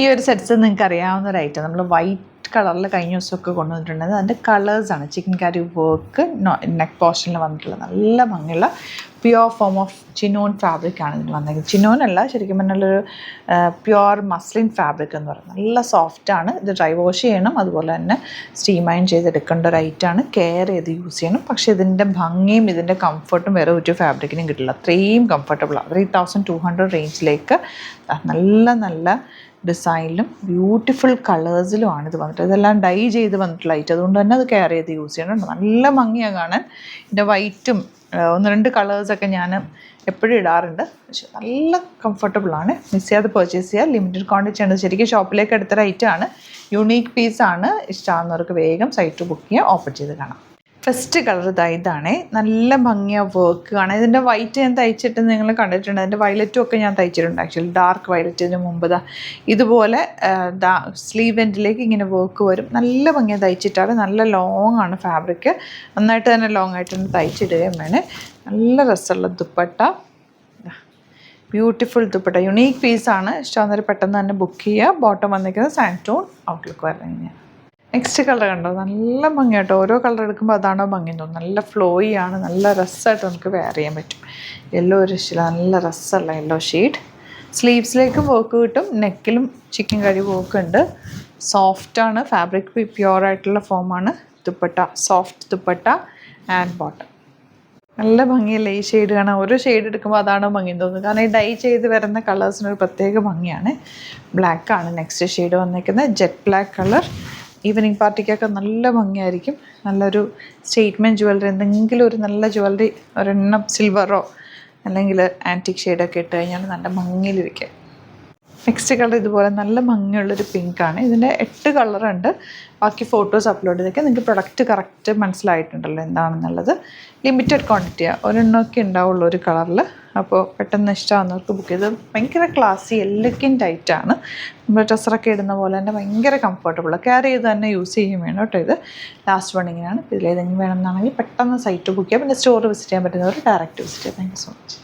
ഈ ഒരു സെറ്റ്സ് നിങ്ങൾക്ക് അറിയാവുന്ന ഒരു ഐറ്റം നമ്മൾ വൈറ്റ് കളറിൽ കഴിഞ്ഞ ദിവസമൊക്കെ കൊണ്ടുവന്നിട്ടുണ്ടെങ്കിൽ അതിൻ്റെ കളേഴ്സാണ് ചിക്കൻ കാരി വർക്ക് നെക്ക് പോർഷനിൽ വന്നിട്ടുള്ള നല്ല ഭംഗിയുള്ള പ്യുവർ ഫോം ഓഫ് ചിനോൺ ഫാബ്രിക്കാണ് ഇതിന് വന്നിരിക്കുന്നത്. ചിനോനല്ല, ശരിക്കും പറഞ്ഞാലൊരു പ്യുവർ മസ്ലിൻ ഫാബ്രിക് എന്ന് പറയുന്നത്. നല്ല സോഫ്റ്റാണ്. ഇത് ഡ്രൈ വാഷ് ചെയ്യണം, അതുപോലെ തന്നെ സ്റ്റീം അയൺ ചെയ്തെടുക്കേണ്ട ഒരു ഐറ്റമാണ്. കെയർ ചെയ്ത് യൂസ് ചെയ്യണം. പക്ഷേ ഇതിൻ്റെ ഭംഗിയും ഇതിൻ്റെ കംഫർട്ടും വേറെ ഒരു ഫാബ്രിക്കിനും കിട്ടില്ല. അത്രയും കംഫർട്ടബിളാണ്. 3200 റേഞ്ചിലേക്ക് നല്ല നല്ല ഡിസൈനിലും ബ്യൂട്ടിഫുൾ കളേഴ്സിലുമാണ് ഇത് വന്നിട്ട്. ഇതെല്ലാം ഡൈ ചെയ്ത് വന്നിട്ടുള്ള ഐറ്റം, അതുകൊണ്ട് തന്നെ അത് കെയർ ചെയ്ത് യൂസ് ചെയ്യണം. നല്ല ഭംഗിയാണ് കാണാൻ. ഇതിൻ്റെ വൈറ്റും 1-2 കളേഴ്സൊക്കെ ഞാൻ എപ്പോഴും ഇടാറുണ്ട്. പക്ഷെ നല്ല കംഫർട്ടബിളാണ്. മിസ് ചെയ്യാതെ പർച്ചേസ് ചെയ്യുക. ലിമിറ്റഡ് ക്വാണ്ടിറ്റി ആണ്. ശരിക്കും ഷോപ്പിലേക്ക് എടുത്തൊരു ഐറ്റമാണ്. യുണീക്ക് പീസാണ്. ഇഷ്ടമാകുന്നവർക്ക് വേഗം സൈറ്റ് ബുക്ക് ചെയ്യുക. ഓപ്പൺ ചെയ്ത് കാണാം. ഫസ്റ്റ് കളർ ഇതാണ്. നല്ല ഭംഗിയാണ് വർക്ക് കാണാം. ഇതിൻ്റെ വൈറ്റ് ഞാൻ തയ്ച്ചിട്ട് നിങ്ങൾ കണ്ടിട്ടുണ്ട്. അതിൻ്റെ വയലറ്റും ഒക്കെ ഞാൻ തയ്ച്ചിട്ടുണ്ട്. ആക്ച്വലി ഡാർക്ക് വയലറ്റ് ഇതിന് മുമ്പ് ഇതുപോലെ സ്ലീവ് എൻഡിലേക്ക് ഇങ്ങനെ വർക്ക് വരും. നല്ല ഭംഗിയാണ് തയ്ച്ചിട്ടാണ്. നല്ല ലോങ് ആണ് ഫാബ്രിക്. നന്നായിട്ട് തന്നെ ലോങ് ആയിട്ടൊന്ന് തയ്ച്ചിടുകയും വേണേ. നല്ല രസമുള്ള ദുപ്പട്ട, ബ്യൂട്ടിഫുൾ ദുപ്പട്ട. യുണീക്ക് പീസാണ്. ഇഷ്ടമാകുന്നവർ പെട്ടെന്ന് തന്നെ ബുക്ക് ചെയ്യുക. ബോട്ടം വന്നിരിക്കുന്നത് സാൻറ്റോൺ ഔട്ട്ലുക്ക് വരുന്നത്. നെക്സ്റ്റ് കളർ കണ്ടോ, നല്ല ഭംഗിയാട്ടോ. ഓരോ കളർ എടുക്കുമ്പോൾ അതാണോ ഭംഗി തോന്നും. നല്ല ഫ്ലോയി ആണ്. നല്ല രസമായിട്ട് നമുക്ക് വെയർ ചെയ്യാൻ പറ്റും. യെല്ലോ ഒരു ഇഷ്ടമില്ല, നല്ല രസമുള്ള യെല്ലോ ഷെയ്ഡ്. സ്ലീവ്സിലേക്കും വർക്ക് കിട്ടും, നെക്കിലും ചിക്കൻ കറി വർക്ക് ഉണ്ട്. സോഫ്റ്റാണ് ഫാബ്രിക്, പ്യുവറായിട്ടുള്ള ഫോമാണ്. Dupatta soft dupatta and bottom. നല്ല ഭംഗിയല്ലേ ഈ ഷെയ്ഡ് കാണാൻ. ഓരോ ഷെയ്ഡ് എടുക്കുമ്പോൾ അതാണോ ഭംഗി തോന്നുന്നത്. കാരണം ഈ ഡൈ ചെയ്ത് വരുന്ന കളേഴ്സിനൊരു പ്രത്യേക ഭംഗിയാണ്. ബ്ലാക്കാണ് നെക്സ്റ്റ് ഷെയ്ഡ് വന്നിരിക്കുന്നത്. Jet black colour. ഈവനിങ് പാർട്ടിക്കൊക്കെ നല്ല ഭംഗിയായിരിക്കും. നല്ലൊരു സ്റ്റേറ്റ്മെൻറ്റ് ജ്വല്ലറി, എന്തെങ്കിലും ഒരു നല്ല ജ്വല്ലറി, ഒരെണ്ണം സിൽവറോ അല്ലെങ്കിൽ ആൻറ്റിക് ഷെയ്ഡൊക്കെ ഇട്ട് കഴിഞ്ഞാൽ നല്ല ഭംഗിയിലിരിക്കും. നെക്സ്റ്റ് കളർ ഇതുപോലെ നല്ല ഭംഗിയുള്ളൊരു പിങ്കാണ്. ഇതിൻ്റെ 8 കളറുണ്ട്. ബാക്കി ഫോട്ടോസ് അപ്ലോഡ് ചെയ്തൊക്കെ നിങ്ങൾക്ക് പ്രൊഡക്റ്റ് കറക്റ്റ് മനസ്സിലായിട്ടുണ്ടല്ലോ എന്താണെന്നുള്ളത്. ലിമിറ്റഡ് ക്വാണ്ടിറ്റിയാണ്, ഒരെണ്ണമൊക്കെ ഉണ്ടാവുള്ളൂ ഒരു കളറിൽ. അപ്പോൾ പെട്ടെന്ന് ഇഷ്ടമാകുന്നവർക്ക് ബുക്ക് ചെയ്ത്. ഭയങ്കര ക്ലാസി എലഗൻ്റ് ആയിട്ടാണ്. നമ്മൾ ഡ്രസ്സറൊക്കെ ഇടുന്ന പോലെ തന്നെ ഭയങ്കര കംഫർട്ടബിളാണ്. കെയർ ചെയ്ത് തന്നെ യൂസ് ചെയ്യും വേണം കേട്ടോ. ഇത് ലാസ്റ്റ് വണ്ണിങ്ങിനാണ്. ഇതിലേതെങ്കിലും വേണമെന്നാണെങ്കിൽ പെട്ടെന്ന് സൈറ്റ് ബുക്ക് ചെയ്യാം. പിന്നെ സ്റ്റോർ വിസിറ്റ് ചെയ്യാൻ പറ്റുന്നവർ ഡയറക്റ്റ് വിസിറ്റ് ചെയ്യാം. Thank you so much.